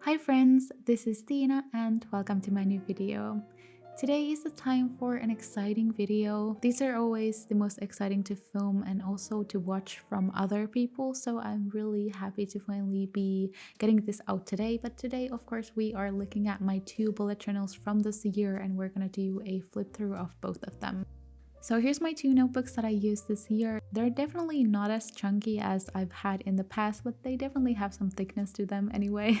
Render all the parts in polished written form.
Hi friends, this is Tina and welcome to my new video. Today is the time for an exciting video. These are always the most exciting to film and also to watch from other people, so I'm really happy to finally be getting this out today. But today, of course, we are looking at my two bullet journals from this year and we're gonna do a flip through of both of them. So here's my two notebooks that I used this year. They're definitely not as chunky as I've had in the past, but they definitely have some thickness to them anyway.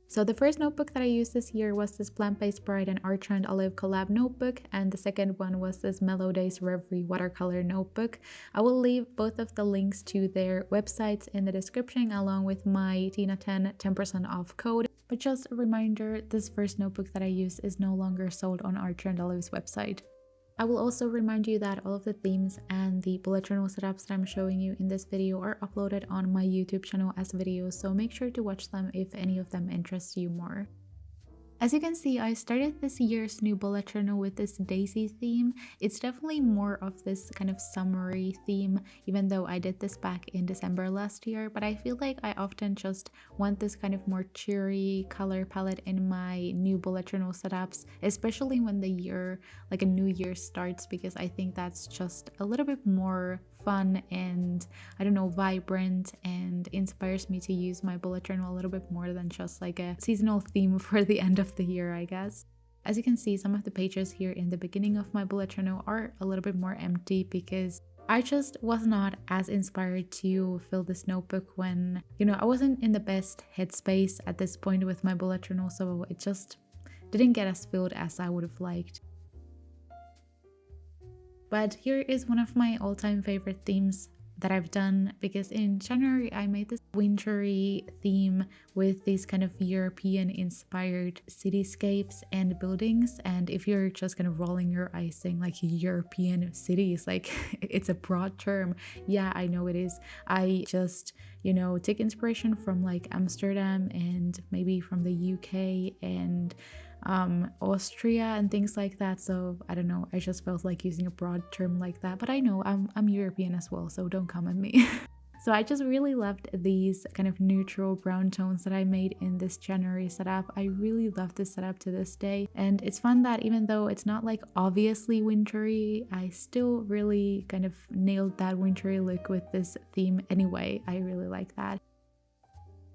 So the first notebook that I used this year was this Plant-Based Pride and Etchr Lab collab notebook, and the second one was this Mellow Days Reverie watercolor notebook. I will leave both of the links to their websites in the description along with my Tina10 10% off code. But just a reminder, this first notebook that I used is no longer sold on Etchr Lab's website. I will also remind you that all of the themes and the bullet journal setups that I'm showing you in this video are uploaded on my YouTube channel as videos, so make sure to watch them if any of them interest you more. As you can see, I started this year's new bullet journal with this daisy theme. It's definitely more of this kind of summery theme, even though I did this back in December last year, but I feel like I often just want this kind of more cheery color palette in my new bullet journal setups, especially when the year, like a new year starts, because I think that's just a little bit more fun and I don't know, vibrant, and inspires me to use my bullet journal a little bit more than just like a seasonal theme for the end of the year, I guess. As you can see, some of the pages here in the beginning of my bullet journal are a little bit more empty because I just was not as inspired to fill this notebook when, I wasn't in the best headspace at this point with my bullet journal, so it just didn't get as filled as I would have liked. But here is one of my all-time favorite themes that I've done, because in January I made this wintry theme with these kind of European inspired cityscapes and buildings. And if you're just kind of rolling your eyes saying like European cities, like it's a broad term. Yeah, I know it is. I just, take inspiration from like Amsterdam and maybe from the UK and Austria and things like that. So I don't know, I just felt like using a broad term like that, but I know I'm European as well, so don't come at me. So I just really loved these kind of neutral brown tones that I made in this January setup. I really love this setup to this day, and it's fun that even though it's not like obviously wintry, I still really kind of nailed that wintry look with this theme anyway. I really like that.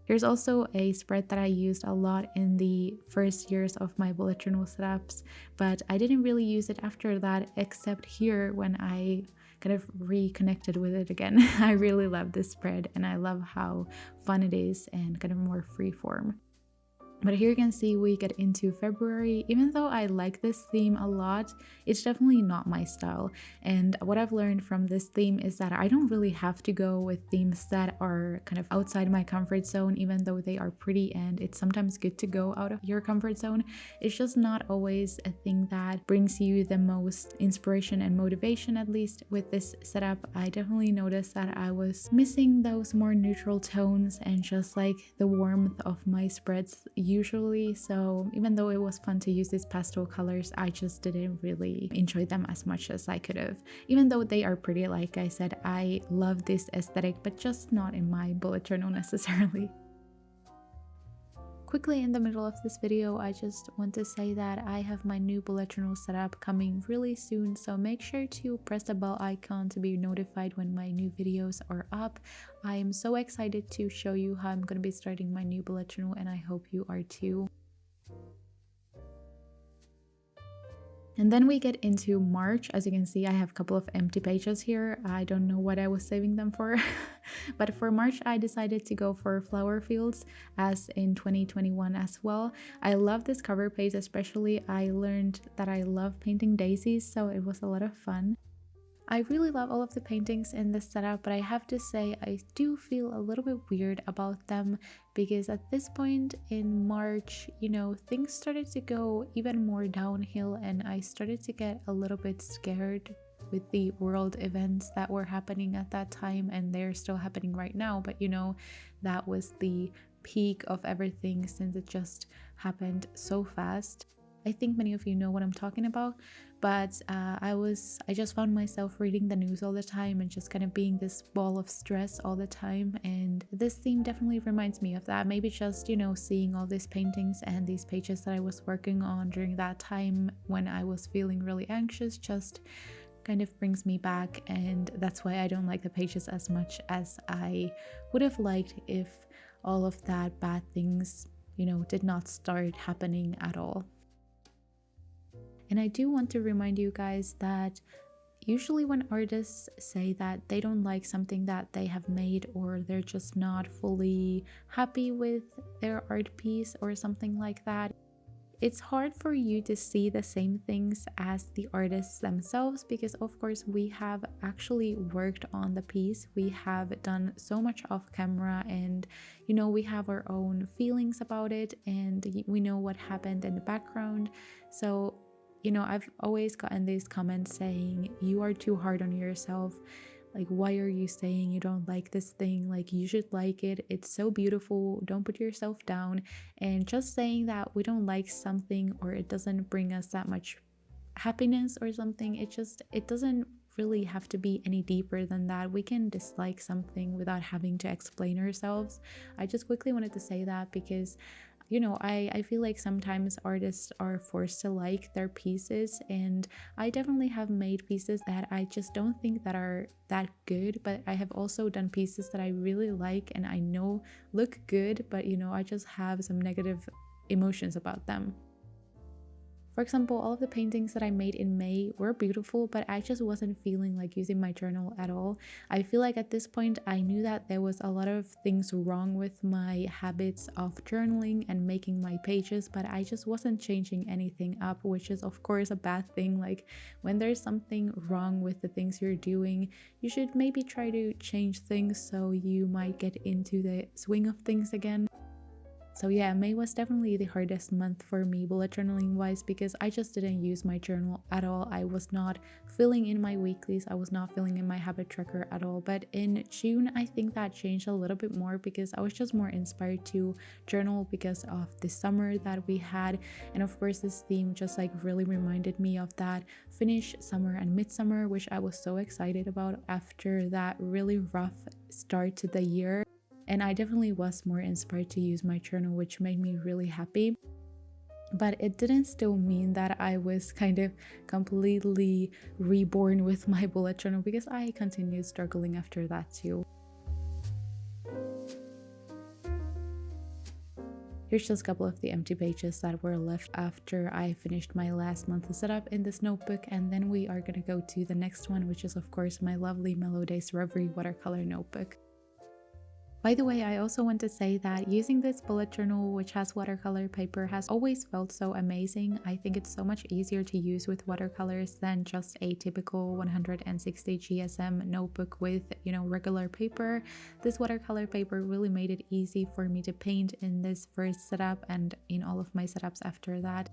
Here's also a spread that I used a lot in the first years of my bullet journal setups, but I didn't really use it after that, except here when I kind of reconnected with it again. I really love this spread and I love how fun it is and kind of more freeform. But here you can see we get into February. Even though I like this theme a lot, it's definitely not my style. And what I've learned from this theme is that I don't really have to go with themes that are kind of outside my comfort zone, even though they are pretty, and it's sometimes good to go out of your comfort zone. It's just not always a thing that brings you the most inspiration and motivation. At least with this setup, I definitely noticed that I was missing those more neutral tones and just like the warmth of my spreads usually. So even though it was fun to use these pastel colors, I just didn't really enjoy them as much as I could have. Even though they are pretty, like I said, I love this aesthetic, but just not in my bullet journal necessarily. Quickly in the middle of this video, I just want to say that I have my new bullet journal setup coming really soon, so make sure to press the bell icon to be notified when my new videos are up. I am so excited to show you how I'm going to be starting my new bullet journal, and I hope you are too. And then we get into March. As you can see, I have a couple of empty pages here. I don't know what I was saving them for. But for March, I decided to go for flower fields as in 2021 as well. I love this cover page, especially. I learned that I love painting daisies, so it was a lot of fun. I really love all of the paintings in this setup, but I have to say I do feel a little bit weird about them because at this point in March, things started to go even more downhill and I started to get a little bit scared with the world events that were happening at that time, and they're still happening right now, but that was the peak of everything since it just happened so fast. I think many of you know what I'm talking about, but I just found myself reading the news all the time and just kind of being this ball of stress all the time, and this theme definitely reminds me of that. Maybe just, you know, seeing all these paintings and these pages that I was working on during that time when I was feeling really anxious just kind of brings me back, and that's why I don't like the pages as much as I would have liked if all of that bad things, you know, did not start happening at all. And I do want to remind you guys that usually when artists say that they don't like something that they have made, or they're just not fully happy with their art piece or something like that, it's hard for you to see the same things as the artists themselves, because of course we have actually worked on the piece, we have done so much off camera, and you know, we have our own feelings about it, and we know what happened in the background. So you know, I've always gotten these comments saying, you are too hard on yourself. Like, why are you saying you don't like this thing? Like, you should like it. It's so beautiful. Don't put yourself down. And just saying that we don't like something, or it doesn't bring us that much happiness or something, it doesn't really have to be any deeper than that. We can dislike something without having to explain ourselves. I just quickly wanted to say that because you know, I feel like sometimes artists are forced to like their pieces, and I definitely have made pieces that I just don't think that are that good, but I have also done pieces that I really like and I know look good, but you know, I just have some negative emotions about them. For example, all of the paintings that I made in May were beautiful, but I just wasn't feeling like using my journal at all. I feel like at this point I knew that there was a lot of things wrong with my habits of journaling and making my pages, but I just wasn't changing anything up, which is of course a bad thing. Like, when there's something wrong with the things you're doing, you should maybe try to change things so you might get into the swing of things again. So yeah, May was definitely the hardest month for me bullet journaling wise, because I just didn't use my journal at all. I was not filling in my weeklies, I was not filling in my habit tracker at all. But in June, I think that changed a little bit more, because I was just more inspired to journal because of the summer that we had. And of course, this theme just like really reminded me of that Finnish summer and midsummer, which I was so excited about after that really rough start to the year. And I definitely was more inspired to use my journal, which made me really happy. But it didn't still mean that I was kind of completely reborn with my bullet journal, because I continued struggling after that too. Here's just a couple of the empty pages that were left after I finished my last monthly setup in this notebook, and then we are going to go to the next one, which is of course my lovely Mellow Days Reverie watercolor notebook. By the way, I also want to say that using this bullet journal, which has watercolor paper, has always felt so amazing. I think it's so much easier to use with watercolors than just a typical 160 GSM notebook with, you know, regular paper. This watercolor paper really made it easy for me to paint in this first setup and in all of my setups after that.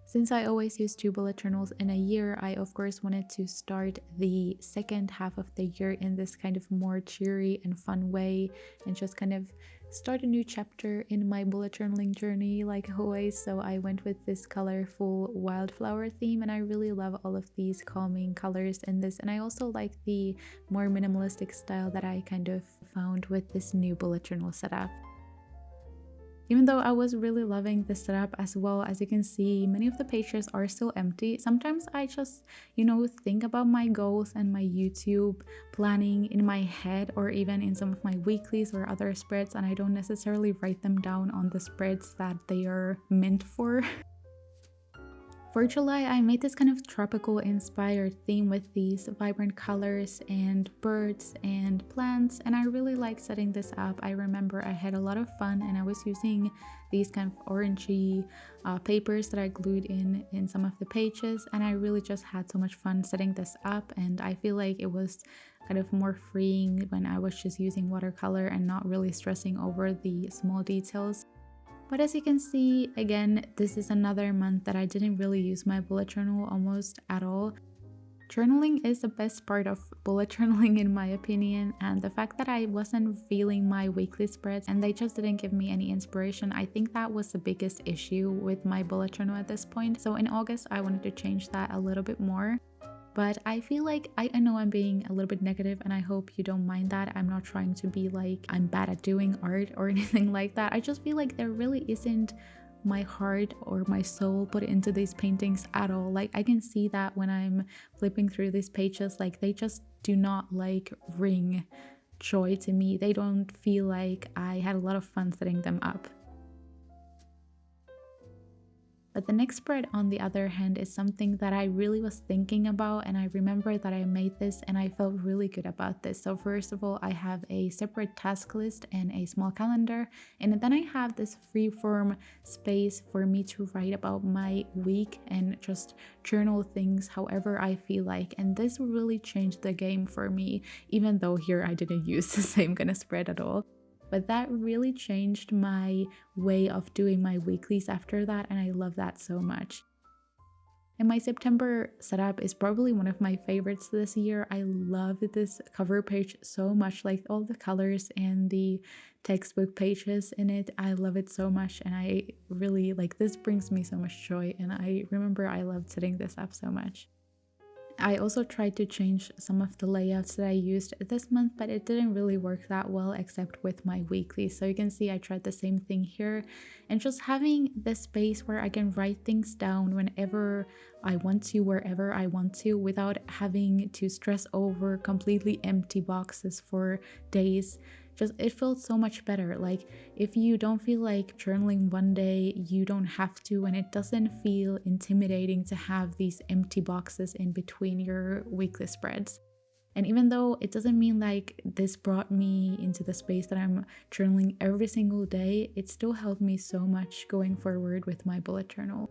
Since I always use 2 bullet journals in a year, I of course wanted to start the second half of the year in this kind of more cheery and fun way, and just kind of start a new chapter in my bullet journaling journey like always. So I went with this colorful wildflower theme, and I really love all of these calming colors in this, and I also like the more minimalistic style that I kind of found with this new bullet journal setup. Even though I was really loving the setup as well, as you can see, many of the pages are still empty. Sometimes I just, you know, think about my goals and my YouTube planning in my head, or even in some of my weeklies or other spreads, and I don't necessarily write them down on the spreads that they are meant for. For July, I made this kind of tropical inspired theme with these vibrant colors and birds and plants, and I really like setting this up. I remember I had a lot of fun, and I was using these kind of orangey papers that I glued in some of the pages, and I really just had so much fun setting this up, and I feel like it was kind of more freeing when I was just using watercolor and not really stressing over the small details. But as you can see, again, this is another month that I didn't really use my bullet journal almost at all. Journaling is the best part of bullet journaling in my opinion, and the fact that I wasn't feeling my weekly spreads and they just didn't give me any inspiration, I think that was the biggest issue with my bullet journal at this point. So in August I wanted to change that a little bit more. But I feel like I know I'm being a little bit negative, and I hope you don't mind that. I'm not trying to be like I'm bad at doing art or anything like that. I just feel like there really isn't my heart or my soul put into these paintings at all. Like I can see that when I'm flipping through these pages, like they just do not like ring joy to me. They don't feel like I had a lot of fun setting them up. But the next spread, on the other hand, is something that I really was thinking about, and I remember that I made this and I felt really good about this. So first of all, I have a separate task list and a small calendar, and then I have this freeform space for me to write about my week and just journal things however I feel like. And this really changed the game for me, even though here I didn't use the same kind of spread at all. But that really changed my way of doing my weeklies after that, and I love that so much. And my September setup is probably one of my favorites this year. I love this cover page so much, like all the colors and the textbook pages in it. I love it so much, and I really like this, brings me so much joy, and I remember I loved setting this up so much. I also tried to change some of the layouts that I used this month, but it didn't really work that well except with my weekly. So you can see I tried the same thing here, and just having the space where I can write things down whenever I want to, wherever I want to, without having to stress over completely empty boxes for days. Just it felt so much better. Like if you don't feel like journaling one day, you don't have to, and it doesn't feel intimidating to have these empty boxes in between your weekly spreads. And even though it doesn't mean like this brought me into the space that I'm journaling every single day, it still helped me so much going forward with my bullet journal.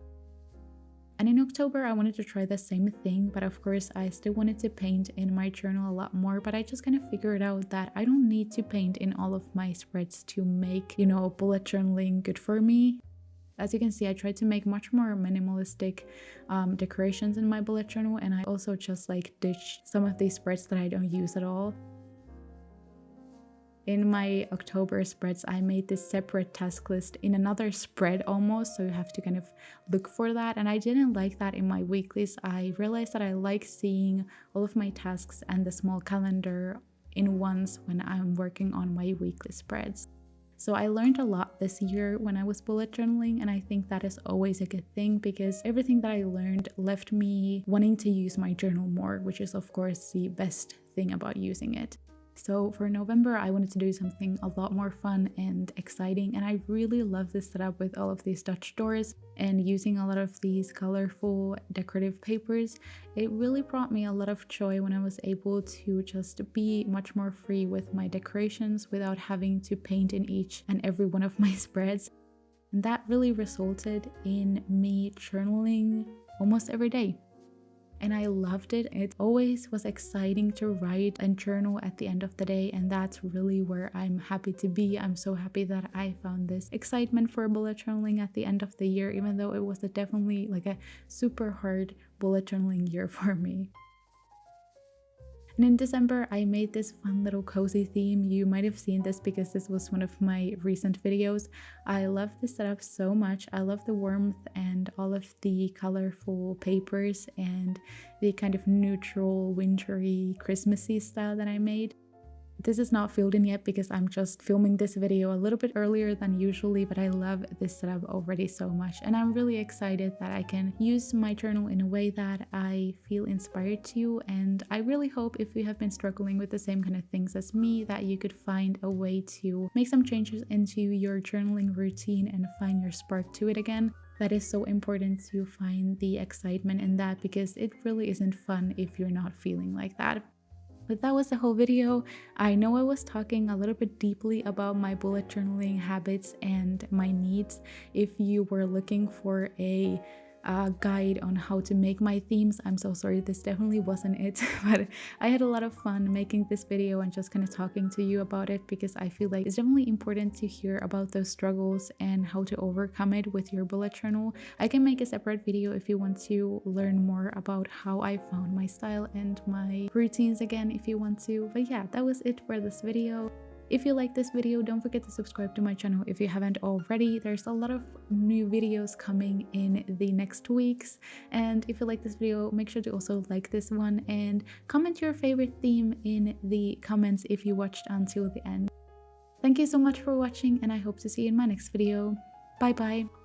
And in October, I wanted to try the same thing, but of course I still wanted to paint in my journal a lot more, but I just kind of figured out that I don't need to paint in all of my spreads to make, bullet journaling good for me. As you can see, I tried to make much more minimalistic decorations in my bullet journal, and I also just like ditched some of these spreads that I don't use at all. In my October spreads, I made this separate task list in another spread almost, so you have to kind of look for that, and I didn't like that in my weeklies. I realized that I like seeing all of my tasks and the small calendar in once when I'm working on my weekly spreads. So I learned a lot this year when I was bullet journaling, and I think that is always a good thing because everything that I learned left me wanting to use my journal more, which is of course the best thing about using it. So for November, I wanted to do something a lot more fun and exciting, and I really love this setup with all of these Dutch doors and using a lot of these colorful decorative papers. It really brought me a lot of joy when I was able to just be much more free with my decorations without having to paint in each and every one of my spreads. And that really resulted in me journaling almost every day. And I loved it. It always was exciting to write and journal at the end of the day, and that's really where I'm happy to be. I'm so happy that I found this excitement for bullet journaling at the end of the year, even though it was definitely like a super hard bullet journaling year for me. And in December, I made this fun little cozy theme. You might have seen this because this was one of my recent videos. I love this setup so much. I love the warmth and all of the colorful papers and the kind of neutral, wintry, Christmassy style that I made. This is not filled in yet because I'm just filming this video a little bit earlier than usually, but I love this setup already so much, and I'm really excited that I can use my journal in a way that I feel inspired to. And I really hope if you have been struggling with the same kind of things as me, that you could find a way to make some changes into your journaling routine and find your spark to it again. That is so important, to find the excitement in that, because it really isn't fun if you're not feeling like that. But that was the whole video. I know I was talking a little bit deeply about my bullet journaling habits and my needs. If you were looking for a guide on how to make my themes. I'm so sorry, this definitely wasn't it, but I had a lot of fun making this video and just kind of talking to you about it, because I feel like it's definitely important to hear about those struggles and how to overcome it with your bullet journal. I can make a separate video if you want to learn more about how I found my style and my routines again, if you want to. But yeah, that was it for this video. If you like this video, don't forget to subscribe to my channel if you haven't already. There's a lot of new videos coming in the next weeks. And if you like this video, make sure to also like this one and comment your favorite theme in the comments if you watched until the end. Thank you so much for watching, and I hope to see you in my next video. Bye bye!